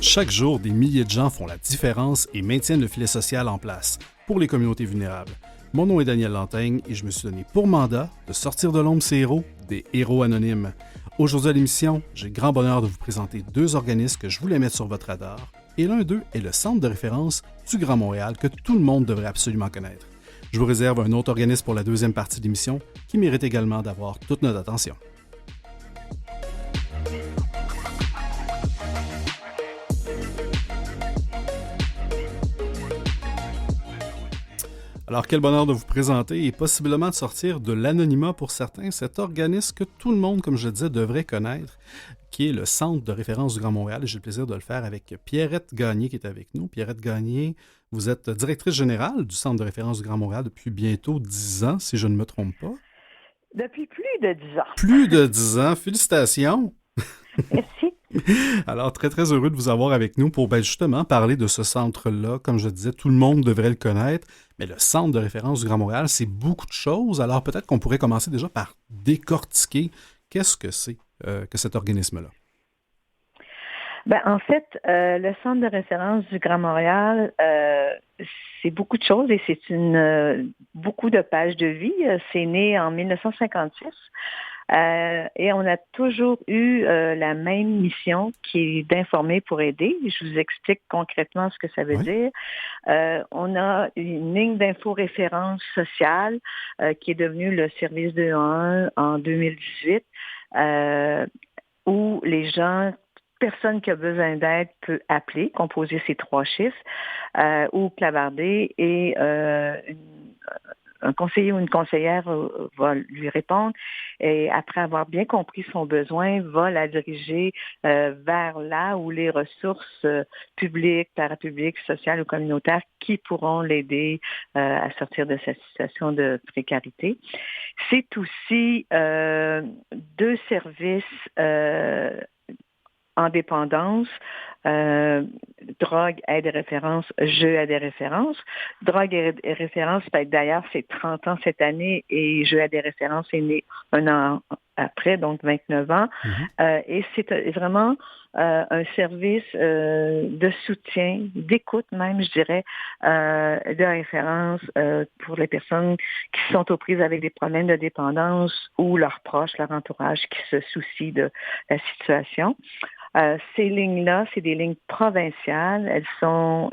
Chaque jour, des milliers de gens font la différence et maintiennent le filet social en place pour les communautés vulnérables. Mon nom est Daniel Lantaigne et je me suis donné pour mandat de sortir de l'ombre ces héros, des héros anonymes. Aujourd'hui à l'émission, j'ai le grand bonheur de vous présenter deux organismes que je voulais mettre sur votre radar, et l'un d'eux est le Centre de référence du Grand Montréal que tout le monde devrait absolument connaître. Je vous réserve un autre organisme pour la deuxième partie de l'émission qui mérite également d'avoir toute notre attention. Alors, quel bonheur de vous présenter et possiblement de sortir de l'anonymat pour certains, cet organisme que tout le monde, comme je le disais, devrait connaître, qui est le Centre de référence du Grand Montréal. Et j'ai le plaisir de le faire avec Pierrette Gagné qui est avec nous. Pierrette Gagné, vous êtes directrice générale du Centre de référence du Grand Montréal depuis bientôt 10 ans, si je ne me trompe pas. Depuis plus de 10 ans. Plus de 10 ans, félicitations! Merci. Alors, très, très heureux de vous avoir avec nous pour justement parler de ce centre-là. Comme je disais, tout le monde devrait le connaître, mais le Centre de référence du Grand Montréal, c'est beaucoup de choses. Alors, peut-être qu'on pourrait commencer déjà par décortiquer qu'est-ce que c'est que cet organisme-là. En fait, le Centre de référence du Grand Montréal, c'est beaucoup de choses et c'est beaucoup de pages de vie. C'est né en 1956. Et on a toujours eu la même mission qui est d'informer pour aider. Je vous explique concrètement ce que ça veut dire. On a une ligne d'info-référence sociale qui est devenue le service 211 en 2018, où les gens, personne qui a besoin d'aide peut appeler, composer ces 3 chiffres, ou clavarder et un conseiller ou une conseillère va lui répondre et après avoir bien compris son besoin, va la diriger vers là où les ressources publiques, parapubliques, sociales ou communautaires qui pourront l'aider à sortir de cette situation de précarité. C'est aussi 2 services en dépendance, drogue, aide et référence, jeu, aide et référence. Drogue et référence, d'ailleurs, c'est 30 ans cette année et jeu, aide et référence est né un an après, donc 29 ans. Et c'est vraiment un service de soutien, d'écoute même, je dirais, de référence pour les personnes qui sont aux prises avec des problèmes de dépendance ou leurs proches, leur entourage qui se soucient de la situation. Ces lignes-là, c'est des lignes provinciales. Elles sont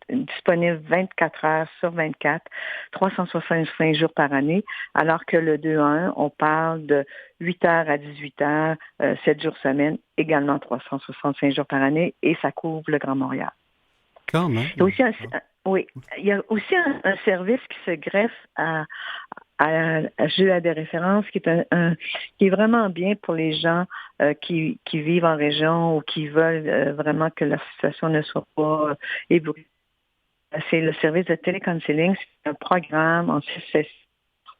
disponibles 24 heures sur 24, 365 jours par année, alors que le 2-1, on parle de 8 heures à 18 heures, 7 jours semaine, également 365 jours par année, et ça couvre le Grand Montréal. Quand même. Il y a aussi un service qui se greffe à jeu à des références, qui est vraiment bien pour les gens qui vivent en région ou qui veulent vraiment que leur situation ne soit pas éblouissante. C'est le service de télécounseling. C'est un programme en 6 sessions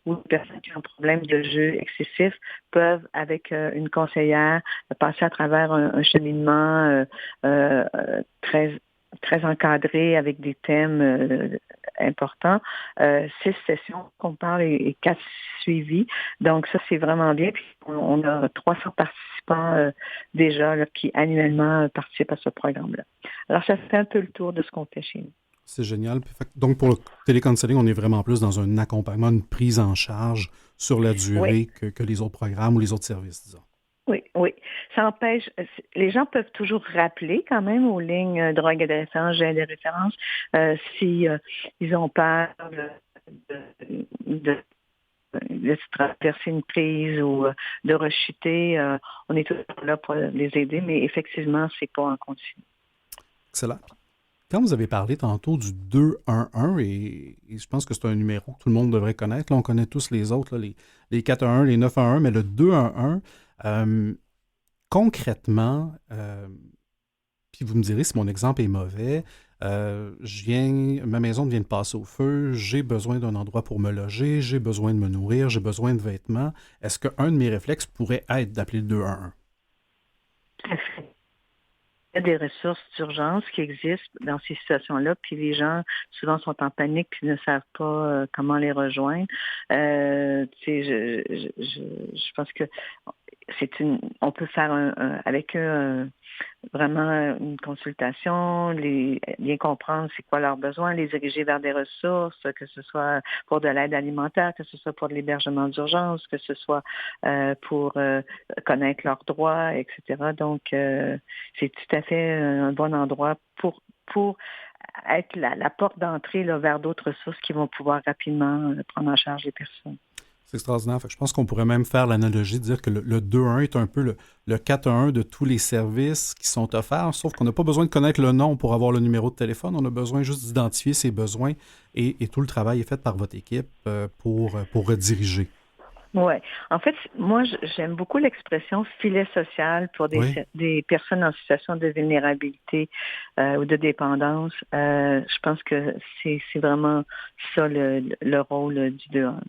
où les personnes qui ont un problème de jeu excessif peuvent, avec une conseillère, passer à travers un cheminement très très encadré avec des thèmes importants. 6 sessions qu'on parle et 4 suivis. Donc ça, c'est vraiment bien. Puis on a 300 participants déjà là, qui annuellement participent à ce programme-là. Alors ça fait un peu le tour de ce qu'on fait chez nous. C'est génial. Donc, pour le télécounseling, on est vraiment plus dans un accompagnement, une prise en charge sur la durée que les autres programmes ou les autres services, disons. Oui. Ça empêche, les gens peuvent toujours rappeler quand même aux lignes drogue et de référence, j'ai des références, si ils ont peur de traverser une crise ou de rechuter. On est toujours là pour les aider, mais effectivement, c'est pas en continu. Excellent. Quand vous avez parlé tantôt du 211, et je pense que c'est un numéro que tout le monde devrait connaître, là, on connaît tous les autres, là, les 411, les 911, mais le 211, concrètement, puis vous me direz si mon exemple est mauvais, ma maison vient de passer au feu, j'ai besoin d'un endroit pour me loger, j'ai besoin de me nourrir, j'ai besoin de vêtements. Est-ce qu'un de mes réflexes pourrait être d'appeler le 211? Il y a des ressources d'urgence qui existent dans ces situations-là, puis les gens souvent sont en panique puis ne savent pas comment les rejoindre. Je pense que on peut faire avec eux vraiment une consultation, bien comprendre c'est quoi leurs besoins, les diriger vers des ressources, que ce soit pour de l'aide alimentaire, que ce soit pour de l'hébergement d'urgence, que ce soit pour connaître leurs droits, etc. Donc, c'est tout à fait un bon endroit pour être la porte d'entrée là, vers d'autres ressources qui vont pouvoir rapidement prendre en charge les personnes. C'est extraordinaire. Fait que je pense qu'on pourrait même faire l'analogie de dire que le 2-1 est un peu le 4-1 de tous les services qui sont offerts, sauf qu'on n'a pas besoin de connaître le nom pour avoir le numéro de téléphone. On a besoin juste d'identifier ses besoins et tout le travail est fait par votre équipe pour rediriger. Oui. En fait, moi, j'aime beaucoup l'expression filet social pour des personnes en situation de vulnérabilité ou de dépendance. Je pense que c'est vraiment ça le rôle du 2-1.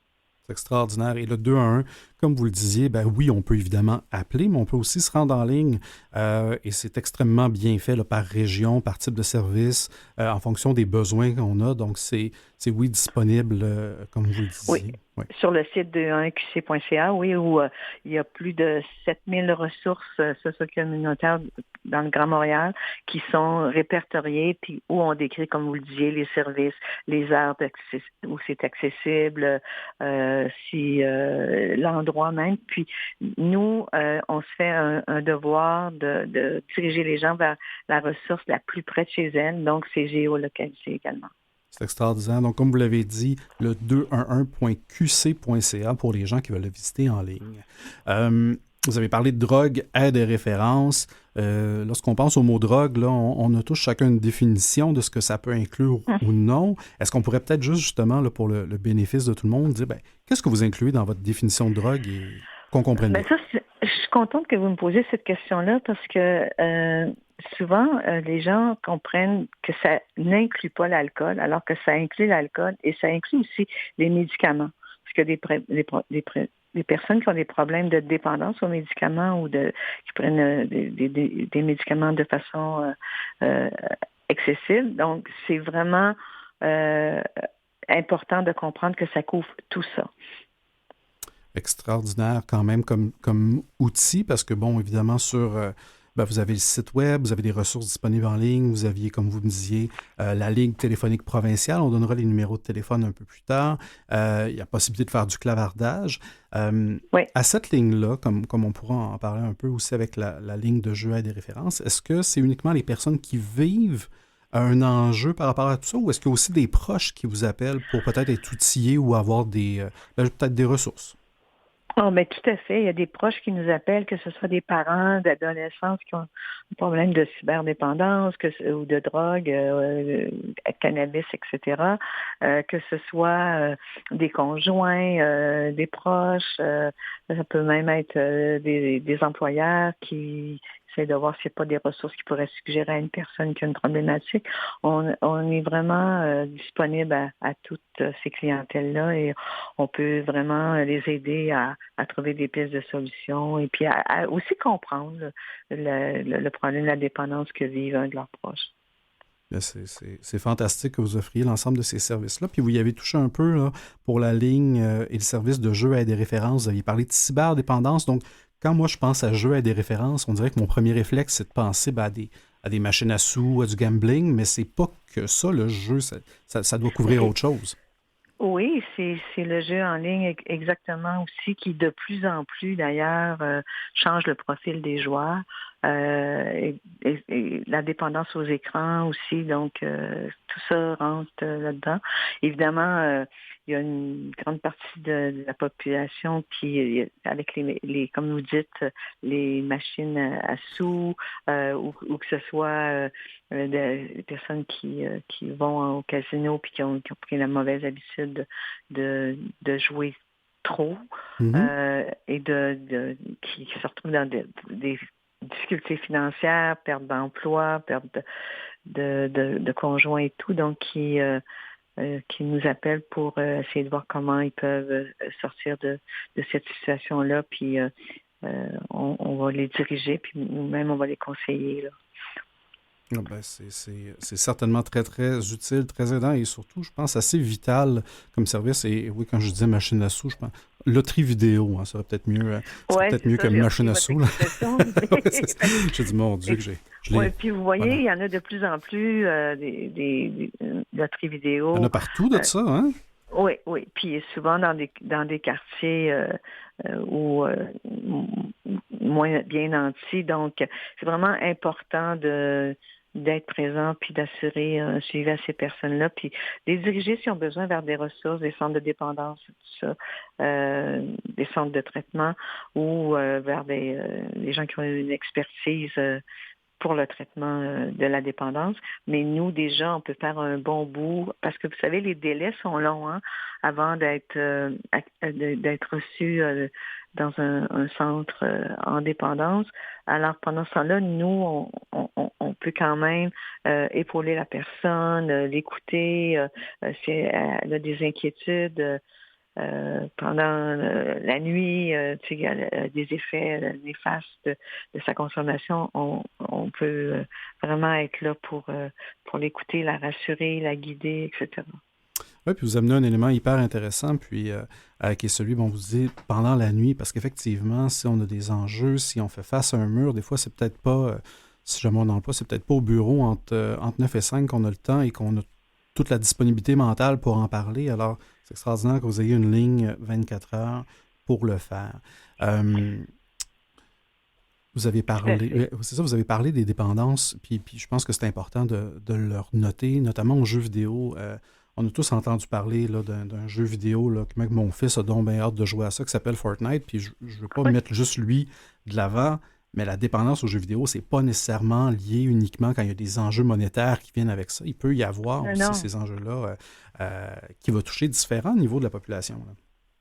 C'est extraordinaire. Et le 2-1, comme vous le disiez, ben oui, on peut évidemment appeler, mais on peut aussi se rendre en ligne. Et c'est extrêmement bien fait là, par région, par type de service, en fonction des besoins qu'on a. Donc, c'est oui, disponible, comme vous le disiez. Oui. Sur le site de 1qc.ca, oui, où il y a plus de 7000 ressources socio-communautaires dans le Grand Montréal qui sont répertoriées, puis où on décrit, comme vous le disiez, les services, les heures où c'est accessible, si l'endroit même. Puis nous, on se fait un devoir de diriger les gens vers la ressource la plus près de chez elles, donc c'est géolocalisé également. C'est extraordinaire. Donc, comme vous l'avez dit, le 211.qc.ca pour les gens qui veulent le visiter en ligne. Vous avez parlé de drogue, aide et référence. Lorsqu'on pense au mot drogue, là, on a tous chacun une définition de ce que ça peut inclure ou non. Est-ce qu'on pourrait peut-être juste, justement, là, pour le bénéfice de tout le monde, dire, qu'est-ce que vous incluez dans votre définition de drogue et qu'on comprenne bien? Ça, je suis contente que vous me posiez cette question-là parce que souvent, les gens comprennent que ça n'inclut pas l'alcool, alors que ça inclut l'alcool et ça inclut aussi les médicaments. Parce que des personnes qui ont des problèmes de dépendance aux médicaments ou qui prennent des médicaments de façon excessive. Donc, c'est vraiment important de comprendre que ça couvre tout ça. Extraordinaire quand même comme outil, parce que, bon, évidemment, vous avez le site web, vous avez des ressources disponibles en ligne, vous aviez, comme vous me disiez, la ligne téléphonique provinciale. On donnera les numéros de téléphone un peu plus tard. Il y a possibilité de faire du clavardage. À cette ligne-là, comme on pourra en parler un peu aussi avec la ligne de jeu à des références, est-ce que c'est uniquement les personnes qui vivent un enjeu par rapport à tout ça, ou est-ce qu'il y a aussi des proches qui vous appellent pour peut-être être outillés ou avoir peut-être des ressources? Oh, mais tout à fait. Il y a des proches qui nous appellent, que ce soit des parents d'adolescents qui ont un problème de cyberdépendance ou de drogue, cannabis, etc. Que ce soit des conjoints, des proches. Ça peut même être des employeurs qui essaient de voir s'il n'y a pas des ressources qui pourraient suggérer à une personne qui a une problématique. On est vraiment disponible à toutes ces clientèles-là et on peut vraiment les aider à trouver des pistes de solutions et puis à aussi comprendre le problème de la dépendance que vivent un de leurs proches. C'est fantastique que vous offriez l'ensemble de ces services-là. Puis vous y avez touché un peu là, pour la ligne et le service de jeu à des références. Vous aviez parlé de cyberdépendance. Donc, quand moi je pense à jeu à des références, on dirait que mon premier réflexe, c'est de penser à des machines à sous, à du gambling, mais c'est pas que ça, le jeu. Ça doit couvrir autre chose. Oui, c'est le jeu en ligne exactement aussi qui de plus en plus d'ailleurs change le profil des joueurs et la dépendance aux écrans aussi, donc tout ça rentre là-dedans. Évidemment, il y a une grande partie de la population qui, avec les comme vous dites, les machines à sous ou que ce soit des personnes qui vont au casino puis qui ont pris la mauvaise habitude de jouer trop et qui se retrouvent dans des difficultés financières, perte d'emploi, perte de conjoint et tout, donc qui nous appellent pour essayer de voir comment ils peuvent sortir de cette situation-là, puis on va les diriger, puis nous-mêmes, on va les conseiller, là. C'est certainement très, très utile, très aidant et surtout, je pense, assez vital comme service. Et oui, quand je disais machine à sous, je pense loterie vidéo, hein, ça serait peut-être mieux, Oui, c'est mieux ça, que j'ai machine repris à votre sous. Là. expression. Ouais, c'est ça. J'ai dit, mon Dieu, que je Oui, l'ai. puis vous voyez, Voilà. il y en a de plus en plus des loteries Il y en a vidéo. partout de Euh, ça, hein? oui, oui. Puis souvent dans des quartiers où moins bien nantis. Donc, c'est vraiment important d'être présent puis d'assurer un suivi à ces personnes-là, puis les diriger s'ils ont besoin vers des ressources, des centres de dépendance, tout ça, des centres de traitement ou vers des gens qui ont une expertise pour le traitement de la dépendance. Mais nous, déjà, on peut faire un bon bout parce que vous savez, les délais sont longs avant d'être reçu dans un centre en dépendance. Alors, pendant ce temps-là, nous, on peut quand même épauler la personne, l'écouter, si elle a des inquiétudes. Pendant la nuit, il y a des effets néfastes de sa consommation, on peut vraiment être là pour l'écouter, la rassurer, la guider, etc. Oui, puis vous amenez un élément hyper intéressant, puis qui est celui, bon, vous dites, pendant la nuit, parce qu'effectivement, si on a des enjeux, si on fait face à un mur, des fois, c'est peut-être pas, si jamais on en pas, c'est peut-être pas au bureau entre 9 et 5 qu'on a le temps et qu'on a toute la disponibilité mentale pour en parler. Alors, c'est extraordinaire que vous ayez une ligne 24 heures pour le faire. Vous avez parlé, c'est ça, vous avez parlé des dépendances, puis je pense que c'est important de leur noter, notamment aux jeux vidéo. On a tous entendu parler là, d'un jeu vidéo, là, que même mon fils a donc bien hâte de jouer à ça, qui s'appelle Fortnite, puis je ne veux pas Oui. mettre juste lui de l'avant, mais la dépendance aux jeux vidéo, c'est pas nécessairement lié uniquement quand il y a des enjeux monétaires qui viennent avec ça. Il peut y avoir aussi Non. ces enjeux-là qui vont toucher différents niveaux de la population. Là.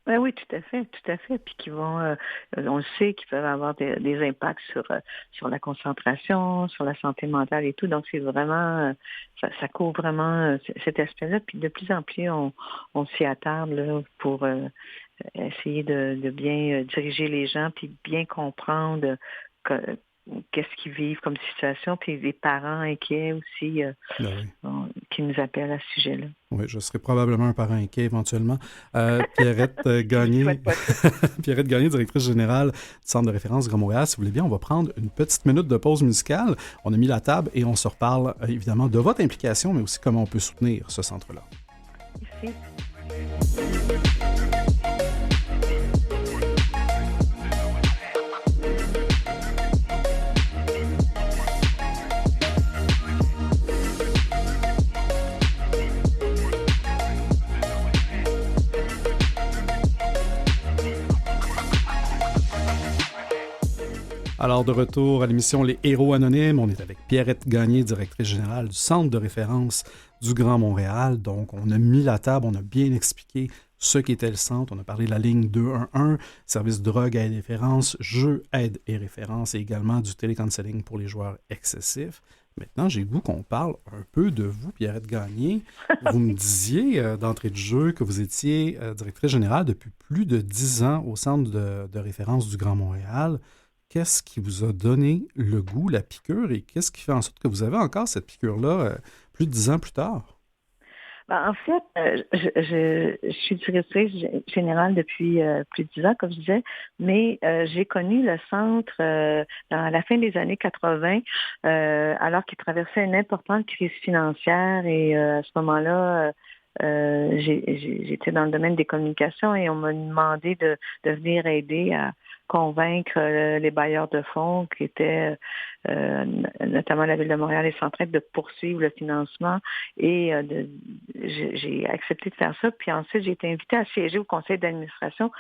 Ben oui, tout à fait, tout à fait. Puis qui vont, on le sait, qu'ils peuvent avoir des impacts sur la concentration, sur la santé mentale et tout. Donc c'est vraiment, ça couvre vraiment cet aspect-là. Puis de plus en plus, on s'y attarde là, pour essayer de bien diriger les gens, puis bien comprendre qu'est-ce qu'ils vivent comme situation, puis les parents inquiets aussi Ben oui. qui nous appellent à ce sujet-là. Oui, je serai probablement un parent inquiet éventuellement. Pierrette Je ne Gagné, souhaite pas ça. Pierrette Gagné, directrice générale du Centre de référence Grand Montréal. Si vous voulez bien, on va prendre une petite minute de pause musicale. On a mis la table et on se reparle évidemment de votre implication, mais aussi comment on peut soutenir ce centre-là. Merci. Alors, de retour à l'émission Les Héros Anonymes, on est avec Pierrette Gagné, directrice générale du Centre de référence du Grand Montréal. Donc, on a mis la table, on a bien expliqué ce qu'était le centre. On a parlé de la ligne 211, service drogue, aide et référence, jeux, aide et référence, et également du télécounseling pour les joueurs excessifs. Maintenant, j'ai le goût qu'on parle un peu de vous, Pierrette Gagné. Vous me disiez d'entrée de jeu que vous étiez directrice générale depuis plus de 10 ans au Centre de référence du Grand Montréal. Qu'est-ce qui vous a donné le goût, la piqûre, et qu'est-ce qui fait en sorte que vous avez encore cette piqûre-là plus de 10 ans plus tard? Ben, en fait, je suis directrice générale depuis plus de 10 ans, comme je disais, mais j'ai connu le centre dans la fin des années 80, alors qu'il traversait une importante crise financière et à ce moment-là, j'étais dans le domaine des communications et on m'a demandé de venir aider à convaincre les bailleurs de fonds qui étaient notamment la Ville de Montréal et Centraide de poursuivre le financement et j'ai accepté de faire ça. Puis ensuite, j'ai été invitée à siéger au conseil d'administration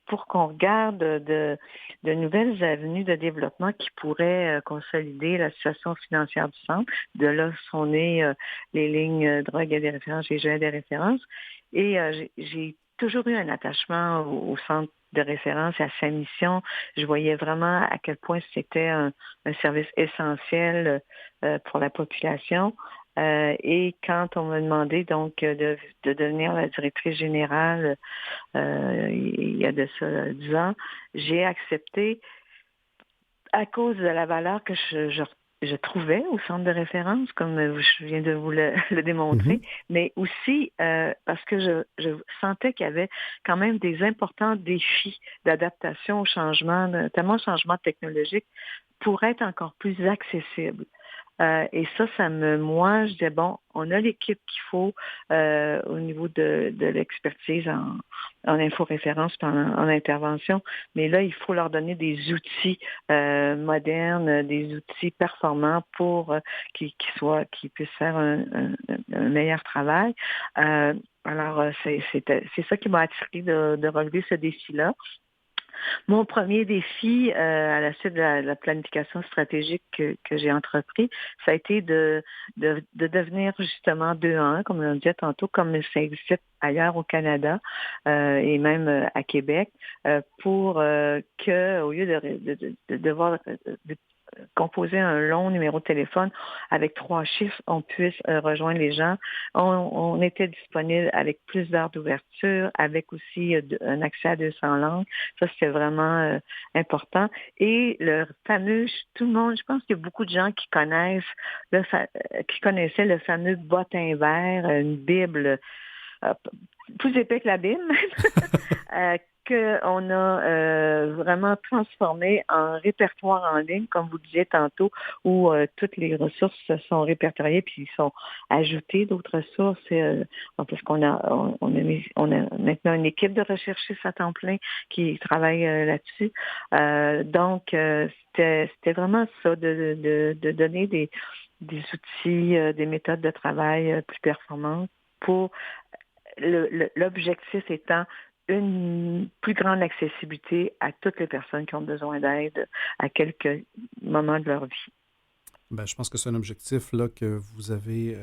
pour qu'on regarde de nouvelles avenues de développement qui pourraient consolider la situation financière du centre. De là sont nées les lignes drogue et des références, les jeux des références. Et j'ai toujours eu un attachement au centre de référence et à sa mission. Je voyais vraiment à quel point c'était un service essentiel pour la population. Et quand on m'a demandé donc de devenir la directrice générale il y a de ça 10 ans, j'ai accepté à cause de la valeur que je trouvais au centre de référence, comme je viens de vous le démontrer, Mhm. mais aussi parce que je sentais qu'il y avait quand même des importants défis d'adaptation au changement, notamment au changement technologique, pour être encore plus accessible. Et moi, je disais, bon, on a l'équipe qu'il faut au niveau de l'expertise en inforéférence, en intervention, mais là, il faut leur donner des outils modernes, des outils performants pour qu'ils puissent faire un meilleur travail. Alors, c'est ça qui m'a attiré de relever ce défi-là. Mon premier défi à la suite de la planification stratégique que j'ai entrepris, ça a été de devenir justement 2-1, comme on disait tantôt, comme ça existe ailleurs au Canada et même à Québec, pour que, au lieu de devoir composer un long numéro de téléphone avec 3 chiffres, on puisse rejoindre les gens. On était disponible avec plus d'heures d'ouverture, avec aussi un accès à 200 langues. Ça, c'était vraiment important. Et le fameux, tout le monde, je pense qu'il y a beaucoup de gens qui qui connaissaient le fameux bottin vert, une Bible plus épais que la Bible, qu'on a vraiment transformé en répertoire en ligne, comme vous disiez tantôt, où toutes les ressources sont répertoriées puis sont ajoutées d'autres sources. Parce on a maintenant une équipe de recherchistes à temps plein qui travaille là-dessus. Donc, c'était vraiment ça, de donner des outils, des méthodes de travail plus performantes pour l'objectif étant une plus grande accessibilité à toutes les personnes qui ont besoin d'aide à quelques moments de leur vie. Ben, je pense que c'est un objectif là, que vous avez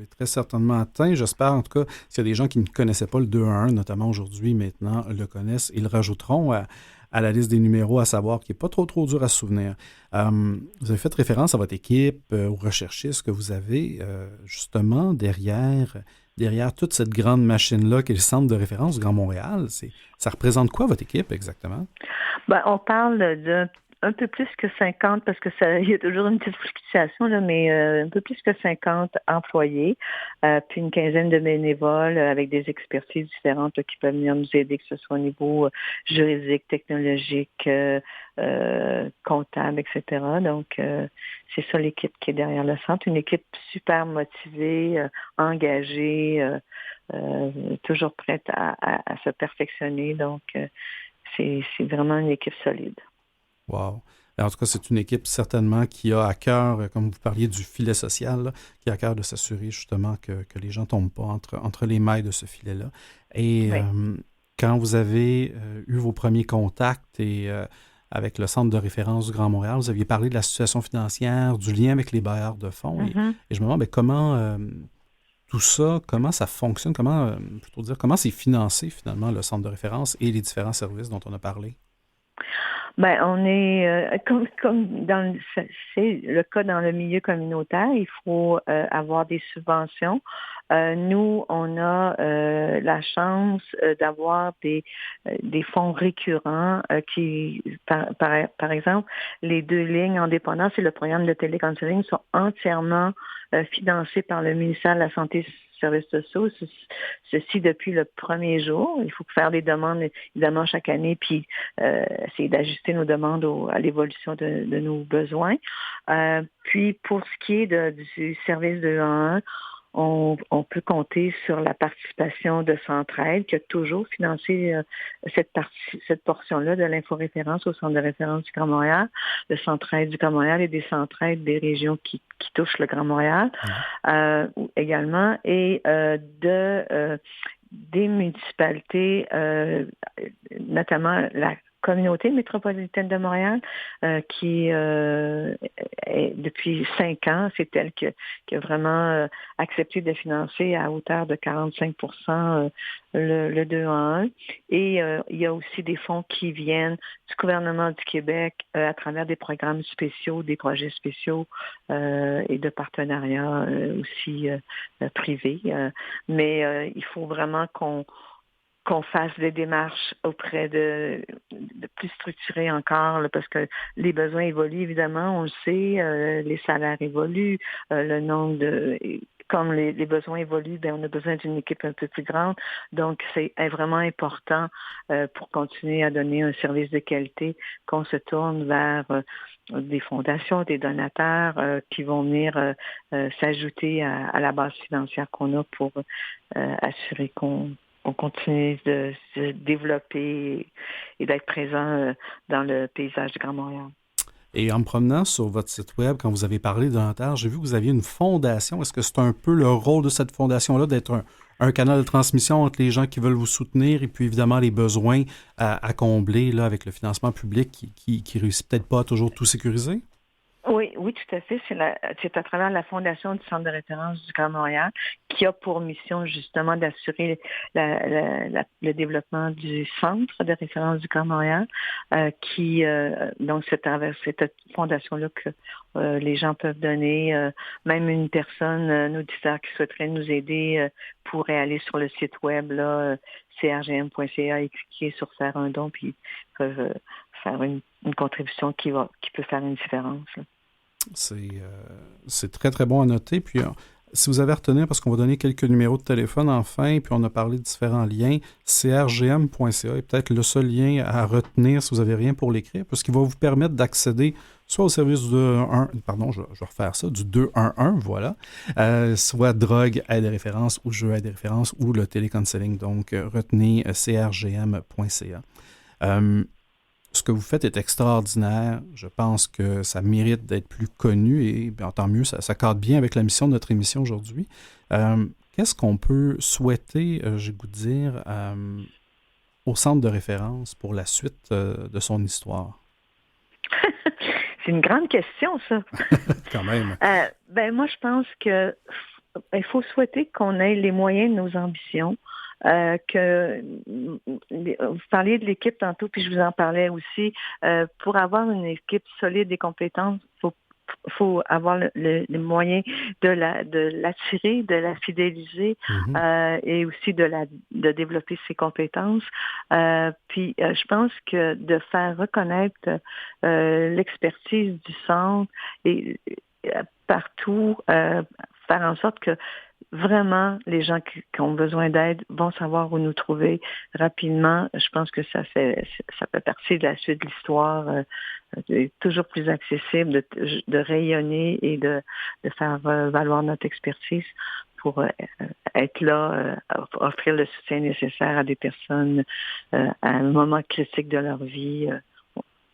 très certainement atteint. J'espère, en tout cas, s'il y a des gens qui ne connaissaient pas le 211, notamment aujourd'hui, maintenant, le connaissent, ils le rajouteront à la liste des numéros à savoir qui n'est pas trop dur à se souvenir. Vous avez fait référence à votre équipe, aux recherchistes que vous avez, justement, derrière toute cette grande machine-là qui est le centre de référence du Grand Montréal. Ça représente quoi, votre équipe, exactement? Ben, on parle un peu plus que 50, parce que il y a toujours une petite fluctuation, là, mais un peu plus que 50 employés, puis une quinzaine de bénévoles avec des expertises différentes là, qui peuvent venir nous aider, que ce soit au niveau juridique, technologique, comptable, etc. Donc, c'est ça l'équipe qui est derrière le centre, une équipe super motivée, engagée, toujours prête à se perfectionner. Donc, c'est vraiment une équipe solide. Wow. En tout cas, c'est une équipe certainement qui a à cœur, comme vous parliez du filet social, là, qui a à cœur de s'assurer justement que les gens ne tombent pas entre les mailles de ce filet-là. Et Oui. quand vous avez eu vos premiers contacts et avec le Centre de référence du Grand Montréal, vous aviez parlé de la situation financière, du lien avec les bailleurs de fonds. Mm-hmm. Et je me demande comment tout ça, comment ça fonctionne, comment c'est financé finalement le Centre de référence et les différents services dont on a parlé. Ben, on est comme c'est le cas dans le milieu communautaire, il faut avoir des subventions. Nous, on a la chance d'avoir des fonds récurrents par exemple, les 2 lignes en dépendance et le programme de télécounseling sont entièrement financés par le ministère de la Santé et Services sociaux, ceci depuis le premier jour. Il faut faire des demandes, évidemment, chaque année, puis essayer d'ajuster nos demandes à l'évolution de nos besoins. Puis, pour ce qui est du service de 1 on peut compter sur la participation de Centraide, qui a toujours financé cette portion-là de l'inforéférence au Centre de référence du Grand Montréal, de Centraide du Grand Montréal et des Centraides des régions qui touchent le Grand Montréal également, et des municipalités, notamment la communauté métropolitaine de Montréal, qui depuis 5 ans, c'est elle qui a vraiment accepté de financer à hauteur de 45% le 2 en 1. Et il y a aussi des fonds qui viennent du gouvernement du Québec à travers des programmes spéciaux, des projets spéciaux et de partenariats aussi privés. Mais il faut vraiment qu'on fasse des démarches auprès de plus structurées encore, là, parce que les besoins évoluent, évidemment, on le sait, les salaires évoluent, le nombre de... Comme les besoins évoluent, on a besoin d'une équipe un peu plus grande. Donc, c'est vraiment important pour continuer à donner un service de qualité qu'on se tourne vers des fondations, des donateurs qui vont venir s'ajouter à la base financière qu'on a pour assurer qu'on continue de se développer et d'être présent dans le paysage du Grand Montréal. Et en me promenant sur votre site web, quand vous avez parlé de Donateurs, j'ai vu que vous aviez une fondation. Est-ce que c'est un peu le rôle de cette fondation-là d'être un canal de transmission entre les gens qui veulent vous soutenir et puis évidemment les besoins à combler là, avec le financement public qui réussit peut-être pas à toujours tout sécuriser? Oui, tout à fait. C'est à travers la Fondation du Centre de référence du Grand Montréal qui a pour mission justement d'assurer le développement du Centre de référence du Grand Montréal, donc c'est à travers cette fondation-là que les gens peuvent donner. Même une personne, un auditeur qui souhaiterait nous aider pourrait aller sur le site web là, crgm.ca et cliquer sur faire un don, puis ils peuvent faire une contribution qui peut faire une différence. Là. C'est très, très bon à noter. Puis, si vous avez à retenir, parce qu'on va donner quelques numéros de téléphone enfin, puis on a parlé de différents liens, crgm.ca est peut-être le seul lien à retenir si vous n'avez rien pour l'écrire, parce qu'il va vous permettre d'accéder soit au service du 211, pardon, je vais refaire ça, du 211, voilà, soit drogue, aide et référence, ou jeu, aide et référence, ou le télécounseling. Donc, retenez crgm.ca. Ce que vous faites est extraordinaire. Je pense que ça mérite d'être plus connu et bien, tant mieux, ça cadre bien avec la mission de notre émission aujourd'hui. Qu'est-ce qu'on peut souhaiter, j'ai goût de dire, au centre de référence pour la suite de son histoire? C'est une grande question, ça. Quand même. Moi, je pense que il faut souhaiter qu'on ait les moyens de nos ambitions. Vous parliez de l'équipe tantôt, puis je vous en parlais aussi. Pour avoir une équipe solide et compétente, faut avoir les moyens de l'attirer, de la fidéliser et aussi de développer ses compétences. Puis je pense que de faire reconnaître l'expertise du centre et partout, faire en sorte que vraiment, les gens qui ont besoin d'aide vont savoir où nous trouver rapidement. Je pense que ça fait partie de la suite de l'histoire, toujours plus accessible, de rayonner et de faire valoir notre expertise pour être là, offrir le soutien nécessaire à des personnes à un moment critique de leur vie.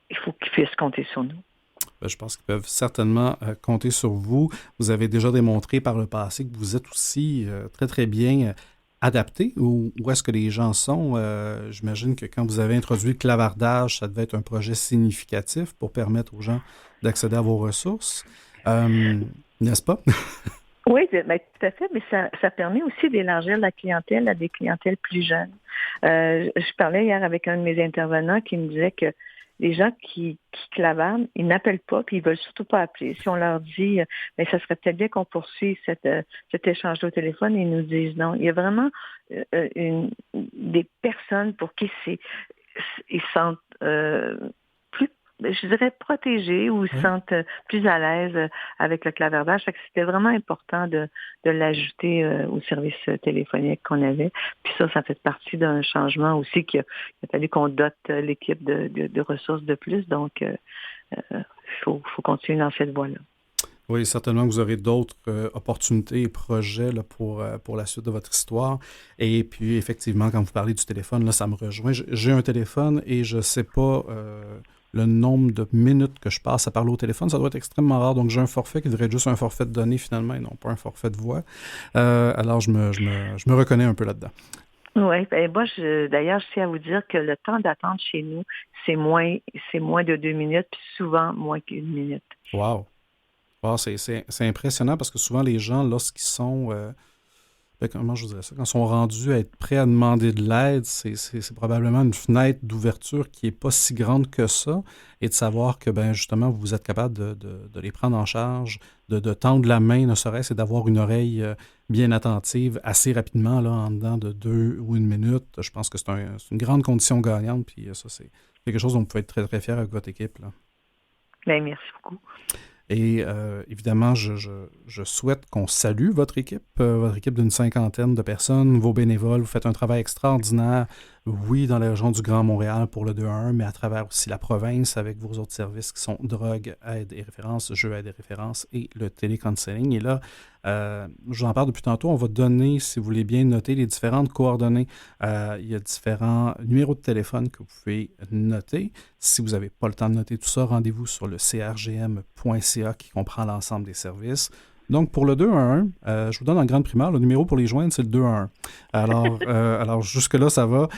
Il faut qu'ils puissent compter sur nous. Je pense qu'ils peuvent certainement compter sur vous. Vous avez déjà démontré par le passé que vous êtes aussi très, très bien adapté. Où est-ce que les gens sont? J'imagine que quand vous avez introduit le clavardage, ça devait être un projet significatif pour permettre aux gens d'accéder à vos ressources. N'est-ce pas? Oui, tout à fait, mais ça permet aussi d'élargir la clientèle à des clientèles plus jeunes. Je parlais hier avec un de mes intervenants qui me disait que les gens qui clavardent, ils n'appellent pas, puis ils veulent surtout pas appeler. Si on leur dit, mais ça serait peut-être bien qu'on poursuive cet échange au téléphone, ils nous disent non. Il y a vraiment des personnes pour qui ils sentent plus, je dirais, protégés ou se sentent plus à l'aise avec le clavardage. C'était vraiment important de l'ajouter au service téléphonique qu'on avait. Puis ça fait partie d'un changement aussi qu'il a fallu qu'on dote l'équipe de ressources de plus. Donc, il faut continuer dans cette voie-là. Oui, certainement que vous aurez d'autres opportunités et projets là, pour la suite de votre histoire. Et puis, effectivement, quand vous parlez du téléphone, là, ça me rejoint. J'ai un téléphone et je ne sais pas le nombre de minutes que je passe à parler au téléphone. Ça doit être extrêmement rare. Donc, j'ai un forfait qui devrait être juste un forfait de données, finalement, et non pas un forfait de voix. Alors, je me reconnais un peu là-dedans. Oui, moi, d'ailleurs, je tiens à vous dire que le temps d'attente chez nous, c'est moins de 2 minutes, puis souvent moins qu'1 minute. Wow! Wow, c'est impressionnant parce que souvent, les gens, lorsqu'ils sont Comment je vous dirais ça? Quand ils sont rendus à être prêts à demander de l'aide, c'est probablement une fenêtre d'ouverture qui n'est pas si grande que ça, et de savoir que, ben justement, vous êtes capable de les prendre en charge, de tendre la main, ne serait-ce, et d'avoir une oreille bien attentive assez rapidement, là, en dedans de 2 ou 1 minute. Je pense que c'est une grande condition gagnante, puis ça, c'est quelque chose dont vous pouvez être très, très fier avec votre équipe, là. Bien, merci beaucoup. Et évidemment, je souhaite qu'on salue votre équipe d'une 50aine de personnes, vos bénévoles. Vous faites un travail extraordinaire, oui, dans la région du Grand Montréal pour le 2-1, mais à travers aussi la province avec vos autres services qui sont drogue, aide et référence, jeux, aide et référence et le télécounseling. Et là, je vous en parle depuis tantôt, on va donner, si vous voulez bien noter, les différentes coordonnées. Il y a différents numéros de téléphone que vous pouvez noter. Si vous n'avez pas le temps de noter tout ça, rendez-vous sur le crgm.ca qui comprend l'ensemble des services. Donc, pour le 211, je vous donne en grande primaire, le numéro pour les joindre, c'est le 211. Alors jusque-là, ça va.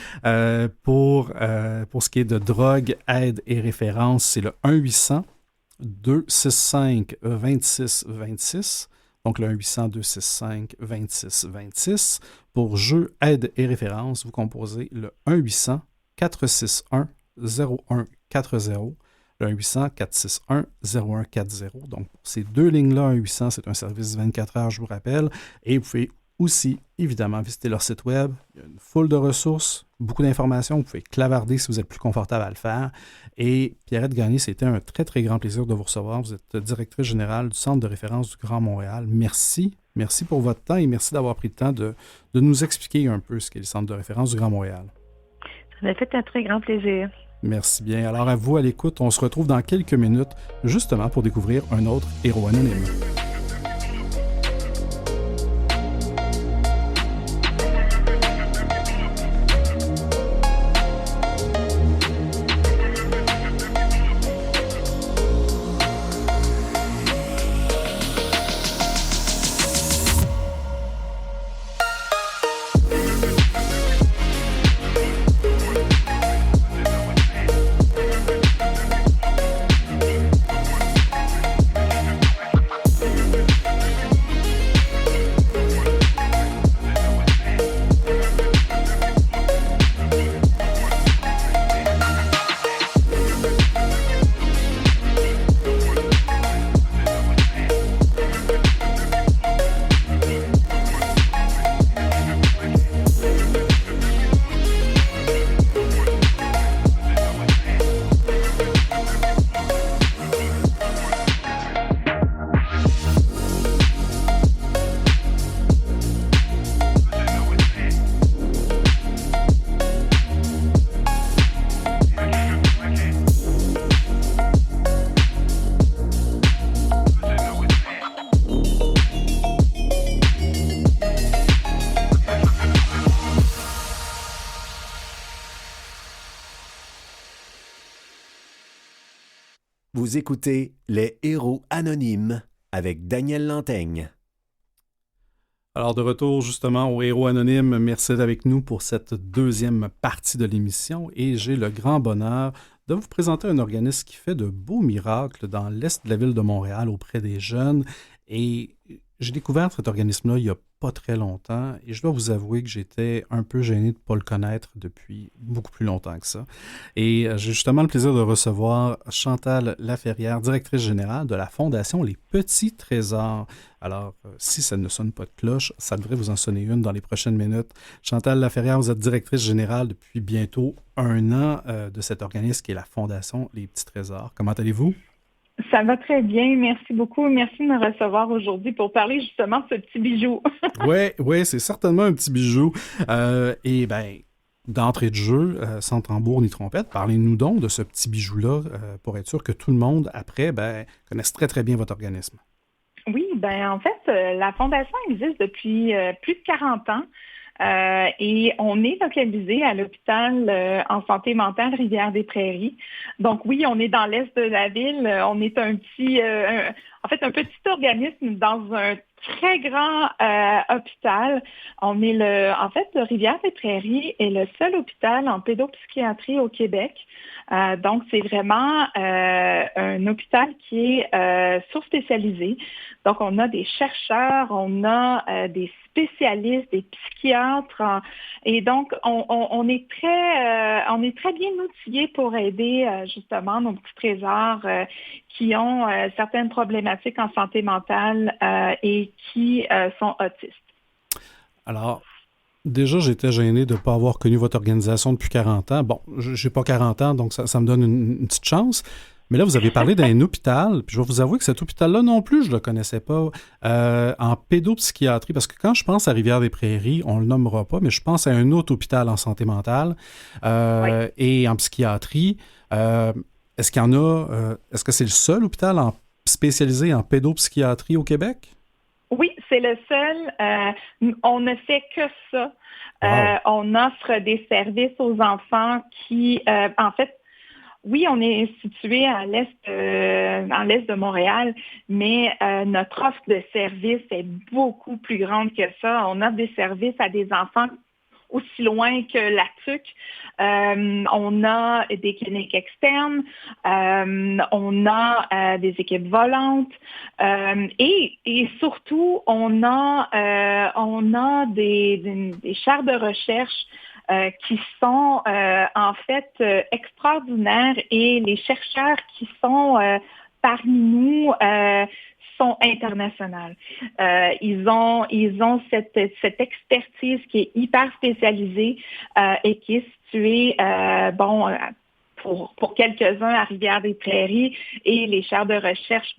Pour ce qui est de drogue, aide et référence, c'est le 1-800-265-2626. Donc, le 1-800-265-2626. Pour jeux, aide et référence, vous composez le 1-800-461-0140. Le 1-800-461-0140. Donc, pour ces deux lignes-là, 1-800, c'est un service 24 heures, je vous rappelle. Et vous pouvez aussi, évidemment, visiter leur site web. Il y a une foule de ressources, beaucoup d'informations. Vous pouvez clavarder si vous êtes plus confortable à le faire. Et Pierrette Gagné, c'était un très, très grand plaisir de vous recevoir. Vous êtes directrice générale du Centre de référence du Grand Montréal. Merci. Merci pour votre temps et merci d'avoir pris le temps de nous expliquer un peu ce qu'est le Centre de référence du Grand Montréal. Ça m'a fait un très grand plaisir. Merci bien. Alors à vous à l'écoute, on se retrouve dans quelques minutes justement pour découvrir un autre héros anonyme. Vous écoutez Les Héros Anonymes avec Daniel Lantaigne. Alors, de retour justement au Héros Anonyme, merci d'être avec nous pour cette deuxième partie de l'émission et j'ai le grand bonheur de vous présenter un organisme qui fait de beaux miracles dans l'est de la ville de Montréal auprès des jeunes. Et j'ai découvert cet organisme-là il n'y a pas très longtemps et je dois vous avouer que j'étais un peu gêné de ne pas le connaître depuis beaucoup plus longtemps que ça. Et j'ai justement le plaisir de recevoir Chantal Laferrière, directrice générale de la Fondation Les Petits Trésors. Alors, si ça ne sonne pas de cloche, ça devrait vous en sonner une dans les prochaines minutes. Chantal Laferrière, vous êtes directrice générale depuis bientôt 1 an de cet organisme qui est la Fondation Les Petits Trésors. Comment allez-vous? Ça va très bien, merci beaucoup. Merci de me recevoir aujourd'hui pour parler justement de ce petit bijou. Oui, c'est certainement un petit bijou. Et bien, d'entrée de jeu, sans tambour ni trompette, parlez-nous donc de ce petit bijou-là pour être sûr que tout le monde, après, connaisse très, très bien votre organisme. Oui, en fait, la Fondation existe depuis plus de 40 ans. Et on est localisé à l'hôpital en santé mentale Rivière-des-Prairies. Donc oui, on est dans l'est de la ville. On est un petit organisme dans un très grand hôpital. On est le Rivière-des-Prairies est le seul hôpital en pédopsychiatrie au Québec. Donc, c'est vraiment un hôpital qui est sous-spécialisé. Donc, on a des chercheurs, on a des spécialistes, des psychiatres, et donc on est très bien outillés pour aider justement nos petits trésors qui ont certaines problématiques en santé mentale et qui sont autistes. Alors, déjà, j'étais gêné de ne pas avoir connu votre organisation depuis 40 ans. Bon, je n'ai pas 40 ans, donc ça me donne une petite chance. Mais là, vous avez parlé d'un hôpital, puis je vais vous avouer que cet hôpital-là non plus, je ne le connaissais pas, en pédopsychiatrie, parce que quand je pense à Rivière-des-Prairies, on ne le nommera pas, mais je pense à un autre hôpital en santé mentale et en psychiatrie. Est-ce qu'il y en a, est-ce que c'est le seul hôpital spécialisé en pédopsychiatrie au Québec? Oui, c'est le seul. On ne fait que ça. Wow. On offre des services aux enfants qui, en fait, oui, on est situé à l'est de Montréal, mais notre offre de services est beaucoup plus grande que ça. On offre des services à des enfants aussi loin que la TUC. On a des cliniques externes, on a des équipes volantes et surtout, on a des chaires de recherche qui sont en fait extraordinaires et les chercheurs qui sont parmi nous sont internationales. Ils ont cette expertise qui est hyper spécialisée et qui est située, pour quelques-uns à Rivière-des-Prairies et les chaires de recherche,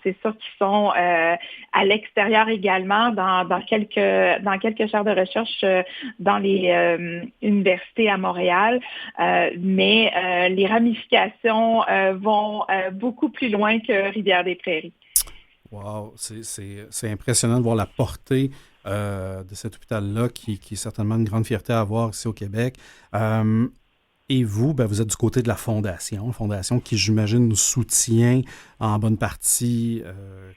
c'est sûr qu'ils sont à l'extérieur également dans quelques chaires de recherche dans les universités à Montréal, mais les ramifications vont beaucoup plus loin que Rivière-des-Prairies. Wow, c'est impressionnant de voir la portée de cet hôpital-là qui est certainement une grande fierté à avoir ici au Québec. Et vous, vous êtes du côté de la fondation qui, j'imagine, nous soutient en bonne partie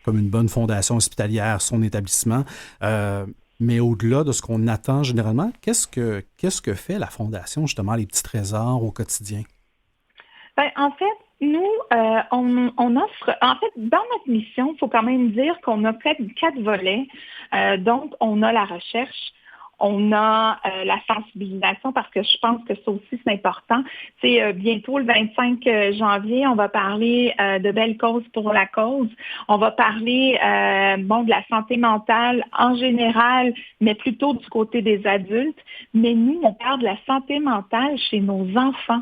comme une bonne fondation hospitalière, son établissement. Mais au-delà de ce qu'on attend généralement, qu'est-ce que fait la fondation, justement, les petits trésors au quotidien? En fait, nous, on offre, en fait, dans notre mission, il faut quand même dire qu'on a près de 4 volets. Donc, on a la recherche, on a la sensibilisation parce que je pense que ça aussi, c'est important. C'est bientôt, le 25 janvier, on va parler de belles causes pour la cause. On va parler de la santé mentale en général, mais plutôt du côté des adultes. Mais nous, on parle de la santé mentale chez nos enfants.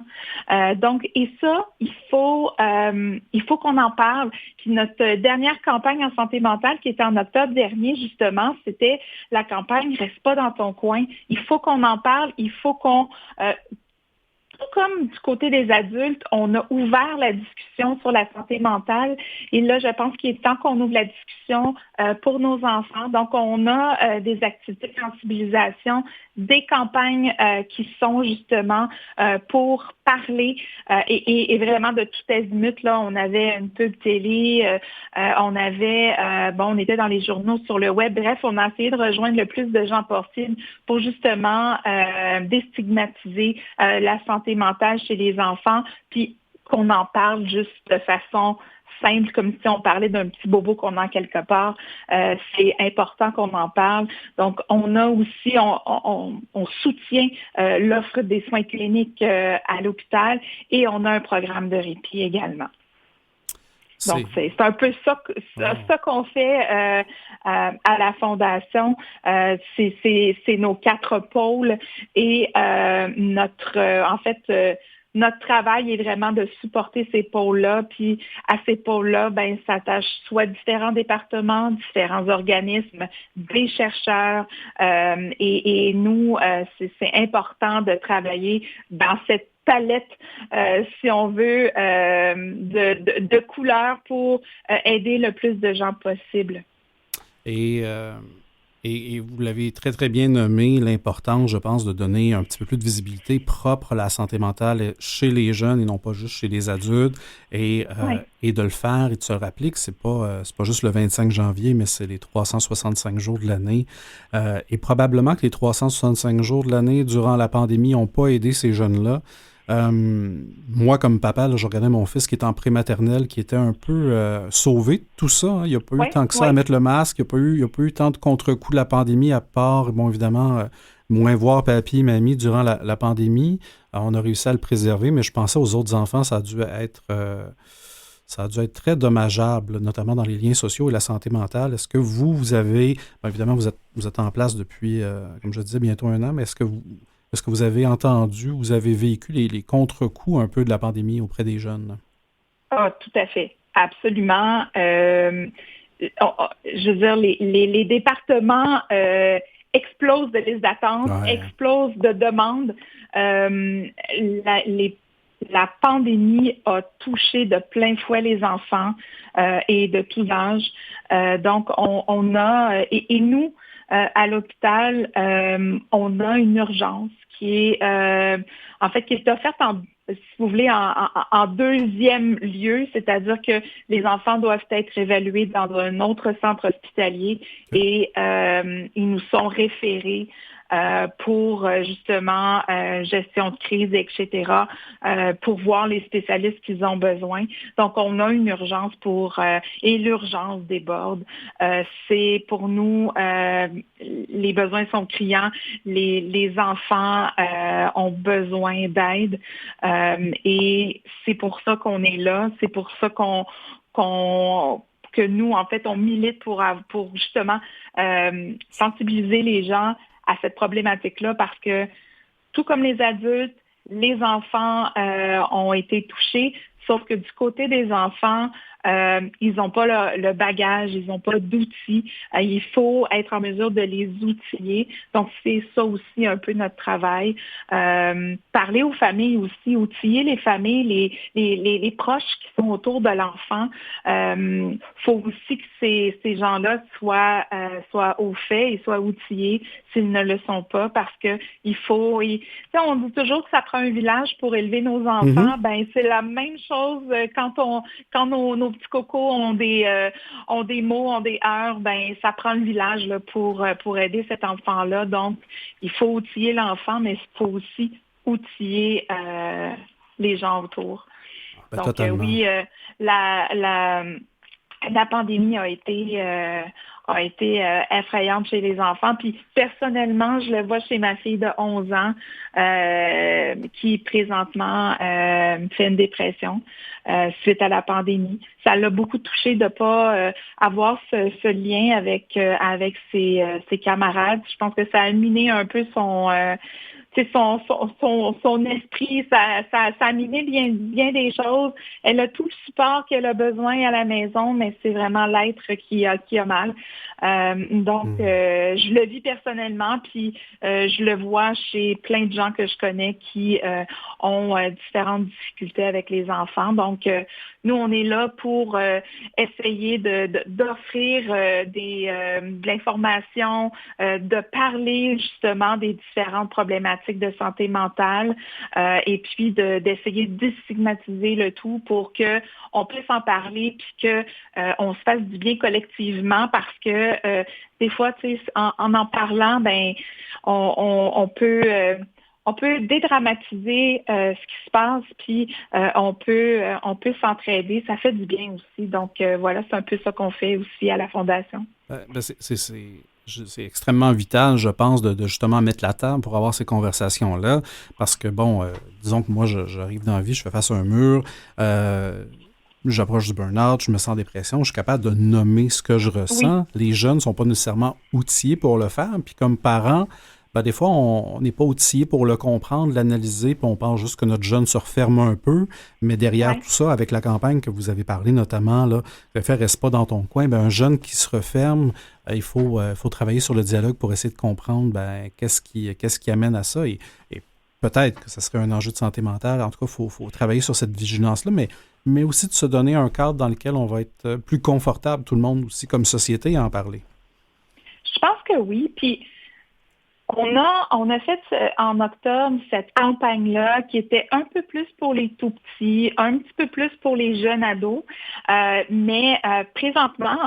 Et ça, il faut qu'on en parle. Puis notre dernière campagne en santé mentale, qui était en octobre dernier, justement, c'était la campagne « Reste pas dans ton coin ». Il faut qu'on en parle, il faut qu'on... tout comme du côté des adultes, on a ouvert la discussion sur la santé mentale. Et là, je pense qu'il est temps qu'on ouvre la discussion pour nos enfants. Donc, on a des activités de sensibilisation, des campagnes qui sont justement pour parler et vraiment de tout azimut. Là, on avait une pub télé, on était dans les journaux, sur le web. Bref, on a essayé de rejoindre le plus de gens possible pour justement déstigmatiser la santé mentale chez les enfants, puis qu'on en parle juste de façon simple, comme si on parlait d'un petit bobo qu'on a quelque part. C'est important qu'on en parle. Donc, on a aussi, on soutient l'offre des soins cliniques à l'hôpital et on a un programme de répit également. Donc, c'est un peu ça qu'on fait à la Fondation. C'est nos 4 pôles et notre travail est vraiment de supporter ces pôles-là. Puis à ces pôles-là, s'attachent soit différents départements, différents organismes, des chercheurs. Et nous, c'est important de travailler dans cette palette, si on veut, de couleurs pour aider le plus de gens possible. Et Et vous l'avez très, très bien nommé, l'importance, je pense, de donner un petit peu plus de visibilité propre à la santé mentale chez les jeunes et non pas juste chez les adultes. Et de le faire et de se rappeler que c'est pas juste le 25 janvier, mais c'est les 365 jours de l'année. Et probablement que les 365 jours de l'année durant la pandémie n'ont pas aidé ces jeunes-là. Moi, comme papa, là, je regardais mon fils qui est en prématernelle, qui était un peu sauvé de tout ça. Hein. Il n'y a pas eu tant que ça à mettre le masque. Il n'y a pas eu tant de contre-coups de la pandémie, à part, bon, évidemment, moins voir papy et mamie durant la pandémie. Alors, on a réussi à le préserver, mais je pensais aux autres enfants, ça a dû être très dommageable, notamment dans les liens sociaux et la santé mentale. Est-ce que vous avez, bien évidemment, vous êtes en place depuis, comme je disais, bientôt 1 an, mais est-ce que vous avez entendu, vous avez vécu les contre-coups un peu de la pandémie auprès des jeunes? Ah, tout à fait. Absolument. Je veux dire, les départements explosent de listes d'attente, explosent de demandes. La pandémie a touché de plein fouet les enfants et de tous âges. Donc, on a, et nous, à l'hôpital, on a une urgence qui est offerte si vous voulez, en deuxième lieu, c'est-à-dire que les enfants doivent être évalués dans un autre centre hospitalier et ils nous sont référés pour justement gestion de crise, etc., pour voir les spécialistes qu'ils ont besoin. Donc, on a une urgence et l'urgence déborde. C'est pour nous, les besoins sont criants, les enfants ont besoin d'aide et c'est pour ça qu'on est là, c'est pour ça que nous, en fait, on milite pour justement sensibiliser les gens à cette problématique-là parce que, tout comme les adultes, les enfants ont été touchés, sauf que du côté des enfants, ils n'ont pas le bagage, ils n'ont pas d'outils. Il faut être en mesure de les outiller. Donc, c'est ça aussi un peu notre travail. Parler aux familles aussi, outiller les familles, les proches qui sont autour de l'enfant. Faut aussi que ces gens-là soient au fait et soient outillés s'ils ne le sont pas parce que on dit toujours que ça prend un village pour élever nos enfants. Ben, c'est la même chose quand nos petits cocos ont des mots, ont des heures, ben ça prend le village là, pour aider cet enfant-là. Donc, il faut outiller l'enfant, mais il faut aussi outiller les gens autour. Ben, donc, oui, la pandémie a été effrayante chez les enfants. Puis personnellement, je le vois chez ma fille de 11 ans qui présentement fait une dépression suite à la pandémie. Ça l'a beaucoup touché de ne pas avoir ce lien avec ses camarades. Je pense que ça a miné un peu son esprit, ça a miné bien des choses. Elle a tout le support qu'elle a besoin à la maison, mais c'est vraiment l'être qui a mal. Je le vis personnellement, puis je le vois chez plein de gens que je connais qui ont différentes difficultés avec les enfants. Donc, nous, on est là pour essayer d'offrir de l'information, de parler justement des différentes problématiques de santé mentale et puis d'essayer de déstigmatiser le tout pour qu'on puisse en parler puis qu'on se fasse du bien collectivement parce que des fois, tu sais, en parlant, ben, on peut dédramatiser ce qui se passe, puis on peut s'entraider. Ça fait du bien aussi. Donc, voilà, c'est un peu ça qu'on fait aussi à la Fondation. C'est extrêmement vital, je pense, de justement mettre la table pour avoir ces conversations-là. Parce que, bon, disons que moi, j'arrive dans la vie, je fais face à un mur, j'approche du burn-out, je me sens en dépression, je suis capable de nommer ce que je ressens. Oui. Les jeunes ne sont pas nécessairement outillés pour le faire. Puis comme parents, ben, des fois, on n'est pas outillés pour le comprendre, l'analyser, puis on pense juste que notre jeune se referme un peu. Mais derrière tout ça, avec la campagne que vous avez parlé notamment, là, reste pas dans ton coin, ben, un jeune qui se referme, il faut travailler sur le dialogue pour essayer de comprendre qu'est-ce qui amène à ça. Et peut-être que ce serait un enjeu de santé mentale. En tout cas, il faut travailler sur cette vigilance-là, mais aussi de se donner un cadre dans lequel on va être plus confortable, tout le monde aussi, comme société, à en parler. Je pense que oui. Puis, on a fait en octobre cette campagne-là qui était un peu plus pour les tout petits, un petit peu plus pour les jeunes ados. Mais présentement,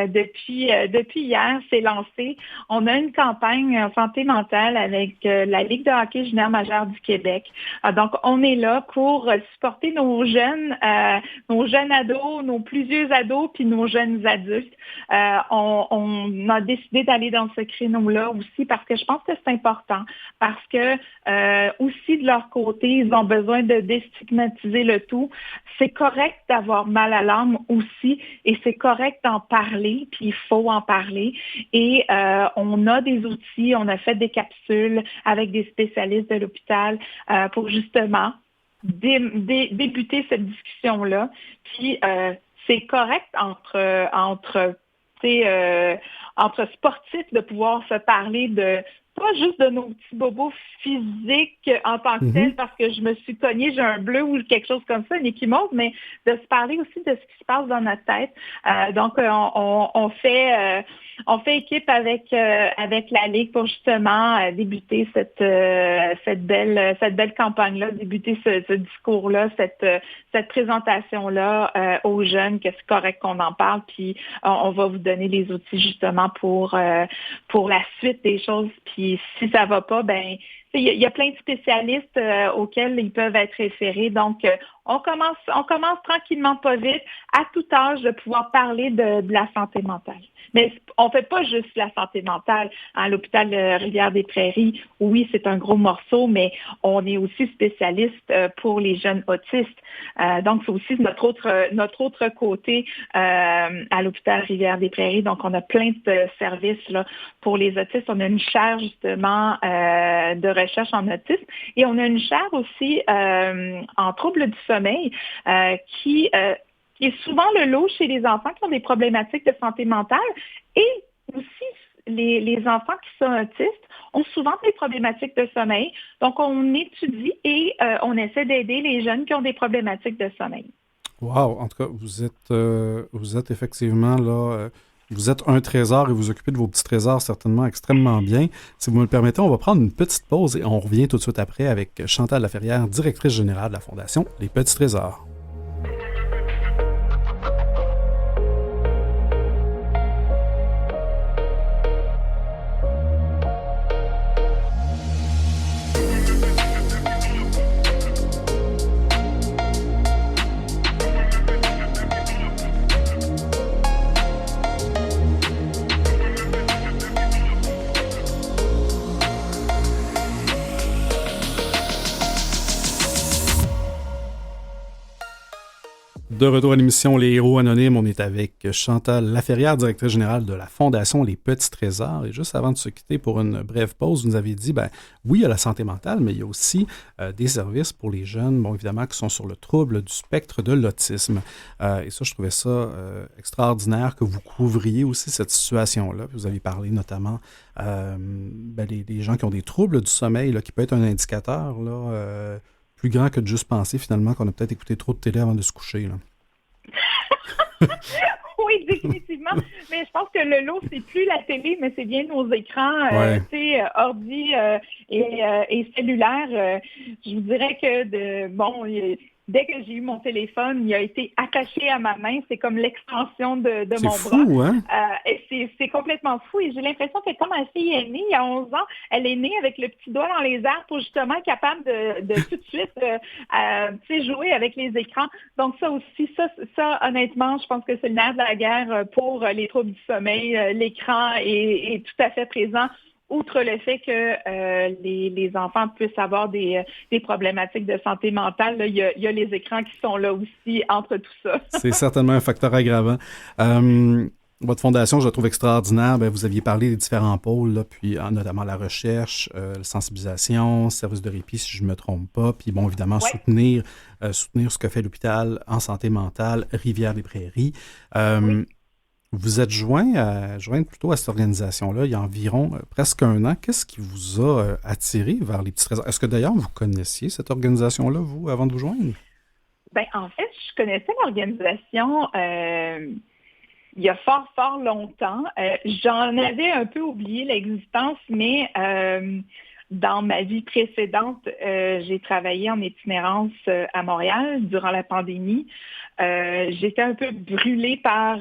depuis hier, c'est lancé. On a une campagne en santé mentale avec la Ligue de hockey junior majeur du Québec. Donc, on est là pour supporter nos jeunes ados, nos plus vieux ados, puis nos jeunes adultes. On a décidé d'aller dans ce créneau-là aussi parce que je pense que c'est important parce que aussi de leur côté, ils ont besoin de déstigmatiser le tout. C'est correct d'avoir mal à l'âme aussi et c'est correct d'en parler, puis il faut en parler. Et on a des outils, on a fait des capsules avec des spécialistes de l'hôpital pour justement débuter cette discussion-là. Puis c'est correct entre sportifs de pouvoir se parler de pas juste de nos petits bobos physiques en tant que tels parce que je me suis cognée, j'ai un bleu ou quelque chose comme ça, une échymose, mais de se parler aussi de ce qui se passe dans notre tête. Donc, on fait équipe avec la Ligue pour justement débuter cette belle campagne-là, débuter ce discours-là, cette présentation-là aux jeunes, que c'est correct qu'on en parle, puis on va vous donner les outils justement pour la suite des choses. Puis si ça va pas, ben il y a plein de spécialistes auxquels ils peuvent être référés. Donc, on commence tranquillement, pas vite, à tout âge, de pouvoir parler de la santé mentale. Mais on ne fait pas juste la santé mentale. À l'hôpital Rivière-des-Prairies, oui, c'est un gros morceau, mais on est aussi spécialiste pour les jeunes autistes. Donc, c'est aussi notre autre côté à l'hôpital Rivière-des-Prairies. Donc, on a plein de services là, pour les autistes. On a une chaire, justement, de recherche en autisme. Et on a une chaire aussi en troubles du sommeil qui est souvent le lot chez les enfants qui ont des problématiques de santé mentale. Et aussi, les enfants qui sont autistes ont souvent des problématiques de sommeil. Donc, on étudie et on essaie d'aider les jeunes qui ont des problématiques de sommeil. Wow! En tout cas, vous êtes effectivement là... Vous êtes un trésor et vous occupez de vos petits trésors certainement extrêmement bien. Si vous me le permettez, on va prendre une petite pause et on revient tout de suite après avec Chantal Laferrière, directrice générale de la Fondation Les Petits Trésors. De retour à l'émission Les Héros Anonymes, on est avec Chantal Laferrière, directrice générale de la Fondation Les Petits Trésors. Et juste avant de se quitter pour une brève pause, vous nous avez dit, oui, il y a la santé mentale, mais il y a aussi des services pour les jeunes, évidemment, qui sont sur le trouble du spectre de l'autisme. Et ça, je trouvais ça extraordinaire que vous couvriez aussi cette situation-là. Vous avez parlé notamment des gens qui ont des troubles du sommeil, là, qui peut être un indicateur, là, plus grand que de juste penser finalement qu'on a peut-être écouté trop de télé avant de se coucher. Là. Oui, définitivement. Mais je pense que le lot, c'est plus la télé, mais c'est bien nos écrans, ordi et cellulaires. Je vous dirais que dès que j'ai eu mon téléphone, il a été attaché à ma main. C'est comme l'extension de mon bras. C'est fou, hein? Et c'est complètement fou. Et j'ai l'impression que quand ma fille est née, il y a 11 ans, elle est née avec le petit doigt dans les airs pour justement être capable de tout de suite jouer avec les écrans. Donc ça aussi, ça honnêtement, je pense que c'est le nerf de la guerre pour les troubles du sommeil. L'écran est tout à fait présent. Outre le fait que les enfants puissent avoir des problématiques de santé mentale, là, il y a les écrans qui sont là aussi entre tout ça. C'est certainement un facteur aggravant. Votre fondation, je la trouve extraordinaire. Vous aviez parlé des différents pôles, là, puis notamment la recherche, la sensibilisation, service de répit, si je ne me trompe pas, puis évidemment, soutenir ce que fait l'hôpital en santé mentale Rivière-des-Prairies. Vous êtes joint plutôt à cette organisation-là il y a environ presque un an. Qu'est-ce qui vous a attiré vers les petits trésors? Est-ce que d'ailleurs vous connaissiez cette organisation-là, vous, avant de vous joindre? En fait, je connaissais l'organisation il y a fort, fort longtemps. J'en avais un peu oublié l'existence, mais dans ma vie précédente, j'ai travaillé en itinérance à Montréal durant la pandémie. J'étais un peu brûlée par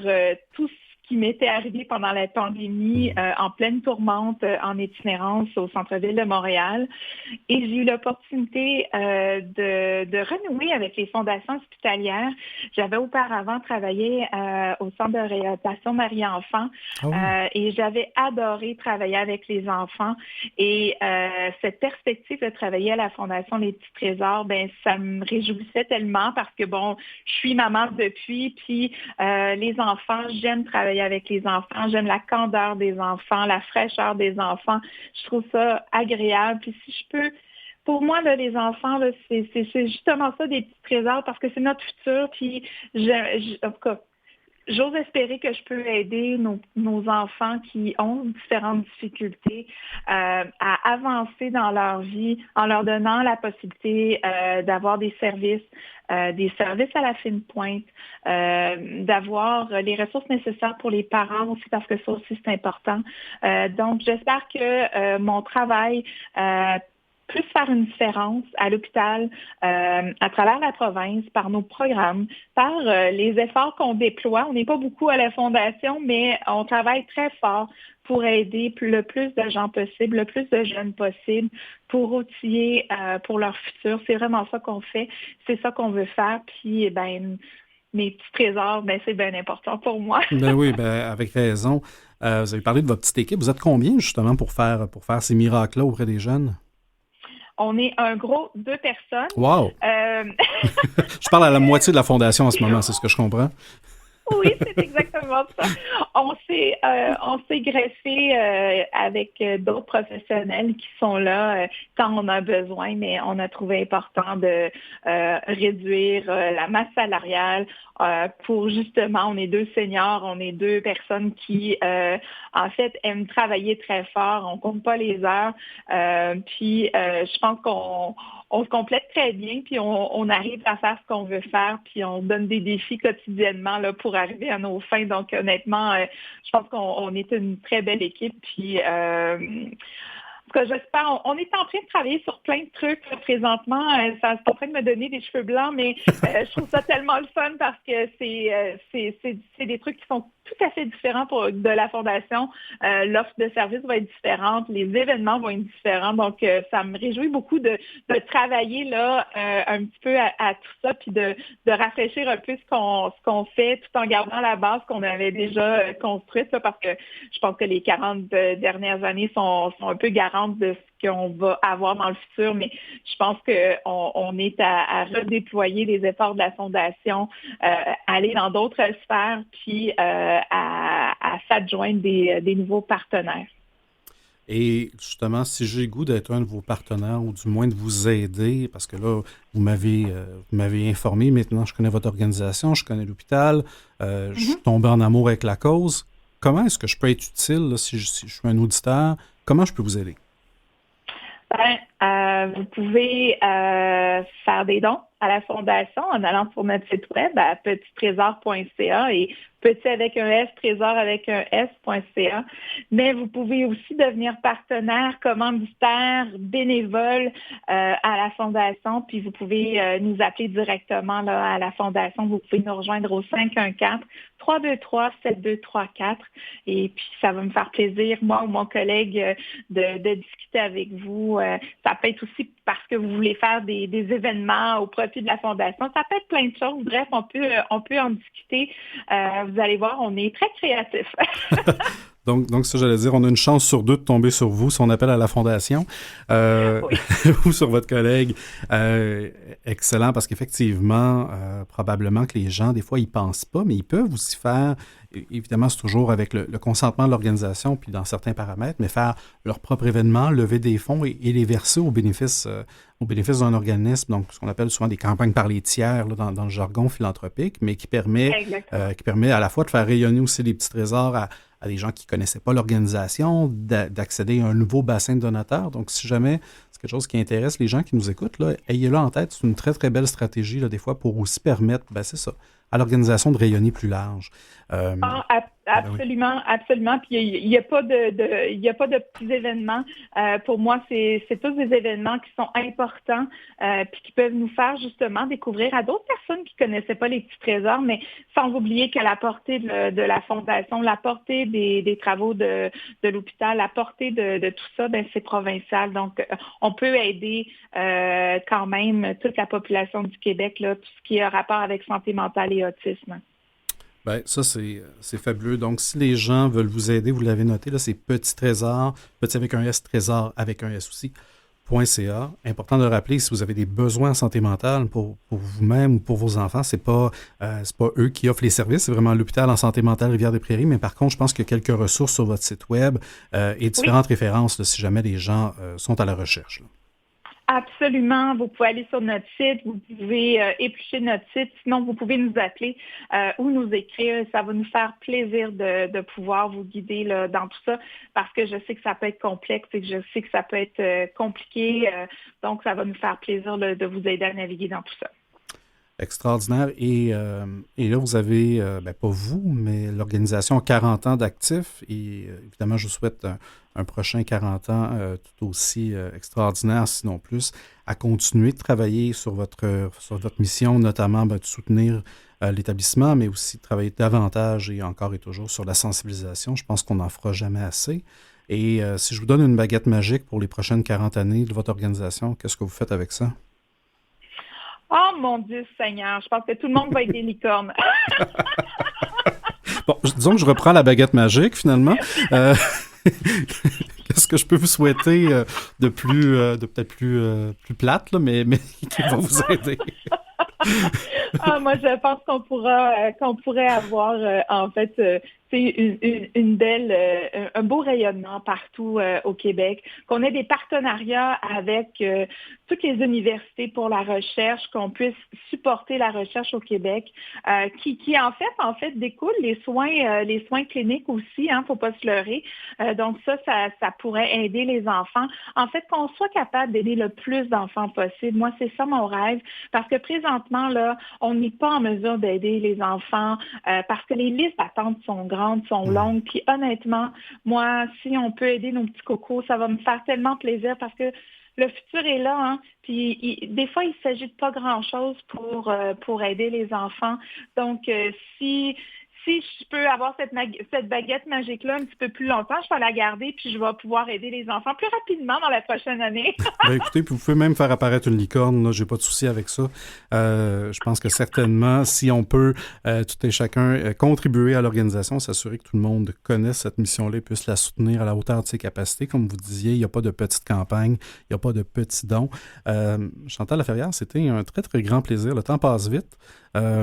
tout ce qui m'était arrivé pendant la pandémie en pleine tourmente en itinérance au centre-ville de Montréal. Et j'ai eu l'opportunité de renouer avec les fondations hospitalières. J'avais auparavant travaillé au centre de réadaptation Marie-Enfant et j'avais adoré travailler avec les enfants. Et cette perspective de travailler à la Fondation Les Petits Trésors, ben ça me réjouissait tellement parce que, bon, je suis maman depuis, puis les enfants, j'aime travailler avec les enfants, j'aime la candeur des enfants, la fraîcheur des enfants. Je trouve ça agréable. Puis si je peux, pour moi, là, les enfants, là, c'est justement ça, des petits trésors, parce que c'est notre futur. Puis en tout cas, j'ose espérer que je peux aider nos enfants qui ont différentes difficultés à avancer dans leur vie en leur donnant la possibilité d'avoir des services à la fine pointe, d'avoir les ressources nécessaires pour les parents aussi, parce que ça aussi, c'est important. Donc, j'espère que mon travail puisse faire une différence à l'hôpital, à travers la province, par nos programmes, par les efforts qu'on déploie. On n'est pas beaucoup à la Fondation, mais on travaille très fort pour aider le plus de gens possible, le plus de jeunes possible, pour outiller pour leur futur. C'est vraiment ça qu'on fait, c'est ça qu'on veut faire. Puis, mes petits trésors, c'est bien important pour moi. Ben oui, avec raison. Vous avez parlé de votre petite équipe. Vous êtes combien, justement, pour faire ces miracles-là auprès des jeunes? On est un gros 2 personnes. Wow! Je parle à la moitié de la Fondation en ce moment, c'est ce que je comprends. Oui, c'est exactement ça. On s'est greffé avec d'autres professionnels qui sont là quand on a besoin, mais on a trouvé important de réduire la masse salariale pour justement, on est 2 seniors, on est 2 personnes qui, en fait, aiment travailler très fort, on compte pas les heures, puis je pense qu'on se complète très bien, puis on arrive à faire ce qu'on veut faire, puis on donne des défis quotidiennement là, pour arriver à nos fins. Donc, honnêtement, je pense qu'on est une très belle équipe, puis en tout cas, j'espère. On est en train de travailler sur plein de trucs là, présentement. Ça est en train de me donner des cheveux blancs, mais je trouve ça tellement le fun parce que c'est des trucs qui sont tout à fait différents de la Fondation. L'offre de services va être différente, les événements vont être différents. Donc, ça me réjouit beaucoup de travailler là un petit peu à tout ça, puis de rafraîchir un peu ce qu'on fait tout en gardant la base qu'on avait déjà construite, là, parce que je pense que les 40 dernières années sont un peu garantes de ce qu'on va avoir dans le futur, mais je pense qu'on est à redéployer les efforts de la Fondation, aller dans d'autres sphères, puis à s'adjoindre des nouveaux partenaires. Et justement, si j'ai le goût d'être un de vos partenaires ou du moins de vous aider, parce que là, vous m'avez informé, maintenant je connais votre organisation, je connais l'hôpital, je suis tombé en amour avec la cause. Comment est-ce que je peux être utile là, si je suis un auditeur? Comment je peux vous aider? Vous pouvez faire des dons à la Fondation en allant sur notre site web à petittrésor.ca et petit avec un S, trésor avec un S.ca. Mais vous pouvez aussi devenir partenaire, commanditaire, bénévole à la Fondation. Puis vous pouvez nous appeler directement là, à la Fondation. Vous pouvez nous rejoindre au 514-323-7234. Et puis ça va me faire plaisir, moi ou mon collègue, de discuter avec vous. Ça peut être aussi parce que vous voulez faire des événements au profit de la Fondation. Ça peut être plein de choses. Bref, on peut en discuter. Vous allez voir, on est très créatifs. Donc, ça, j'allais dire, on a une chance sur 2 de tomber sur vous si on appelle à la Fondation Oui. ou sur votre collègue. Excellent, parce qu'effectivement, probablement que les gens, des fois, ils pensent pas, mais ils peuvent aussi faire, évidemment, c'est toujours avec le consentement de l'organisation, puis dans certains paramètres, mais faire leur propre événement, lever des fonds et les verser au bénéfice d'un organisme, donc ce qu'on appelle souvent des campagnes par les tiers là, dans le jargon philanthropique, mais qui permet à la fois de faire rayonner aussi les petits trésors à des gens qui ne connaissaient pas l'organisation, d'accéder à un nouveau bassin de donateurs. Donc, si jamais c'est quelque chose qui intéresse les gens qui nous écoutent, là, ayez-le en tête. C'est une très, très belle stratégie, là, des fois, pour aussi permettre, c'est ça, à l'organisation de rayonner plus large. Absolument, absolument. Puis il n'y a pas de petits événements. Pour moi, c'est tous des événements qui sont importants, puis qui peuvent nous faire justement découvrir à d'autres personnes qui connaissaient pas les petits trésors, mais sans oublier que la portée de la fondation, la portée des travaux de l'hôpital, la portée de tout ça, ben c'est provincial. Donc, on peut aider quand même toute la population du Québec, là, tout ce qui a rapport avec santé mentale et autisme. Bien, ça, c'est fabuleux. Donc, si les gens veulent vous aider, vous l'avez noté, là, c'est Petit Trésor, petit avec un S, Trésor avec un S aussi, .ca. Important de le rappeler, si vous avez des besoins en santé mentale pour vous-même ou pour vos enfants, c'est pas eux qui offrent les services, c'est vraiment l'hôpital en santé mentale Rivière-des-Prairies, mais par contre, je pense qu'il y a quelques ressources sur votre site web et différentes références là, si jamais les gens sont à la recherche. Là. Absolument. Vous pouvez aller sur notre site, vous pouvez éplucher notre site, sinon vous pouvez nous appeler ou nous écrire. Ça va nous faire plaisir de pouvoir vous guider là, dans tout ça parce que je sais que ça peut être complexe et que je sais que ça peut être compliqué. Donc, ça va nous faire plaisir là, de vous aider à naviguer dans tout ça. Extraordinaire. Et là, vous avez, pas vous, mais l'organisation 40 ans d'actifs. Et évidemment, je vous souhaite un prochain 40 ans tout aussi extraordinaire, sinon plus, à continuer de travailler sur votre mission, notamment de soutenir l'établissement, mais aussi de travailler davantage et encore et toujours sur la sensibilisation. Je pense qu'on n'en fera jamais assez. Et si je vous donne une baguette magique pour les prochaines 40 années de votre organisation, qu'est-ce que vous faites avec ça? Oh mon Dieu Seigneur, je pense que tout le monde va être des licornes. Bon, disons que je reprends la baguette magique finalement. Qu'est-ce que je peux vous souhaiter de peut-être plus plate, là, mais qui va vous aider? Moi, je pense qu'on pourrait avoir en fait une belle, un beau rayonnement partout au Québec, qu'on ait des partenariats avec toutes les universités pour la recherche, qu'on puisse supporter la recherche au Québec, qui en fait découle les soins cliniques aussi, hein, faut pas se leurrer. Donc ça pourrait aider les enfants. En fait, qu'on soit capable d'aider le plus d'enfants possible. Moi, c'est ça mon rêve, parce que présentement là, on n'est pas en mesure d'aider les enfants parce que les listes d'attente sont grandes, sont longues. Puis honnêtement, moi, si on peut aider nos petits cocos, ça va me faire tellement plaisir parce que le futur est là, hein. Puis des fois, il s'agit de pas grand-chose pour aider les enfants. Donc, si je peux avoir cette baguette magique-là un petit peu plus longtemps, je vais la garder puis je vais pouvoir aider les enfants plus rapidement dans la prochaine année. Écoutez, puis vous pouvez même faire apparaître une licorne, là, j'ai pas de souci avec ça. Je pense que certainement, si on peut, tout et chacun, contribuer à l'organisation, s'assurer que tout le monde connaisse cette mission-là et puisse la soutenir à la hauteur de ses capacités. Comme vous disiez, il n'y a pas de petite campagne, il n'y a pas de petits dons. Chantal Laferrière, c'était un très, très grand plaisir. Le temps passe vite.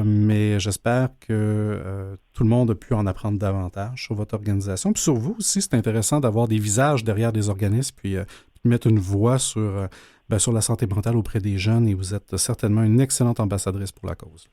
Mais j'espère que tout le monde a pu en apprendre davantage sur votre organisation. Puis sur vous aussi, c'est intéressant d'avoir des visages derrière des organismes, puis mettre une voix sur la santé mentale auprès des jeunes. Et vous êtes certainement une excellente ambassadrice pour la cause.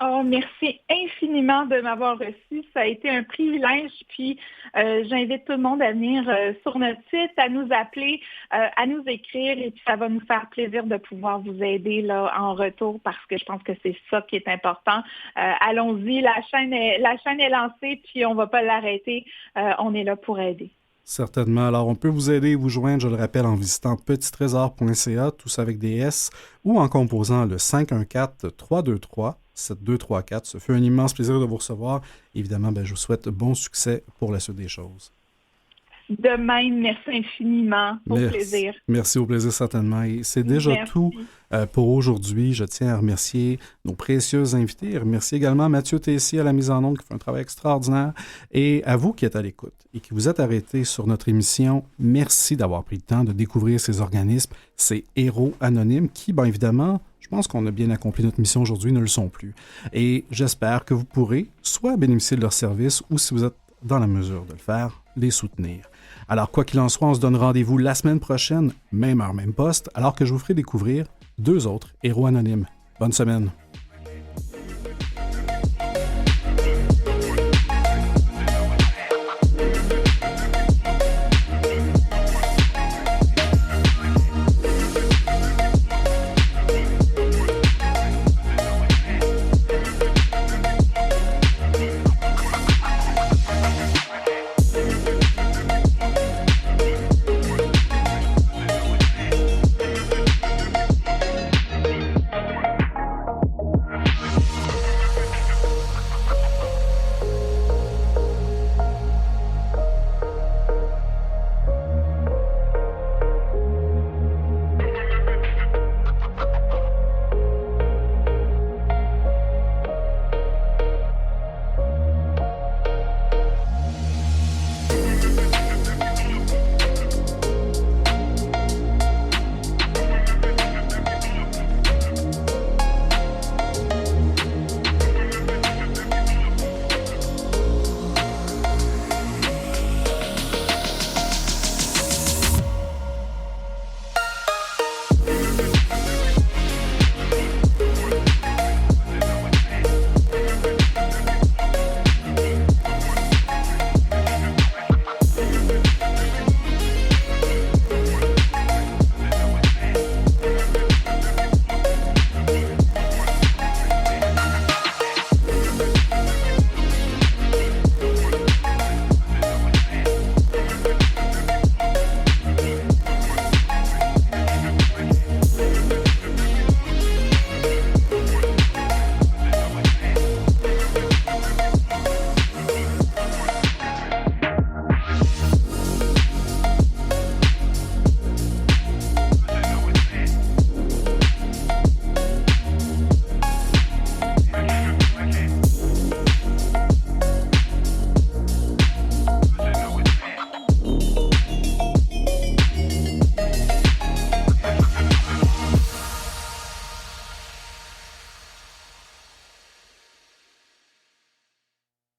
Oh, merci infiniment de m'avoir reçu. Ça a été un privilège. Puis, j'invite tout le monde à venir sur notre site, à nous appeler, à nous écrire. Et puis, ça va nous faire plaisir de pouvoir vous aider là en retour parce que je pense que c'est ça qui est important. Allons-y, la chaîne est lancée, puis on ne va pas l'arrêter. On est là pour aider. Certainement. Alors, on peut vous aider et vous joindre, je le rappelle, en visitant petittrésor.ca, tous avec des S, ou en composant le 514-323-7234. Ce fut un immense plaisir de vous recevoir. Évidemment, je vous souhaite bon succès pour la suite des choses. De même, merci infiniment. Au plaisir. Merci, au plaisir certainement. Et c'est déjà tout pour aujourd'hui. Je tiens à remercier nos précieux invités. Remercier également Mathieu Tessier à la mise en onde qui fait un travail extraordinaire. Et à vous qui êtes à l'écoute et qui vous êtes arrêtés sur notre émission, merci d'avoir pris le temps de découvrir ces organismes, ces héros anonymes qui, bien évidemment, je pense qu'on a bien accompli notre mission aujourd'hui, ne le sont plus. Et j'espère que vous pourrez soit bénéficier de leurs services ou, si vous êtes dans la mesure de le faire, les soutenir. Alors, quoi qu'il en soit, on se donne rendez-vous la semaine prochaine, même heure, même poste, alors que je vous ferai découvrir 2 autres héros anonymes. Bonne semaine!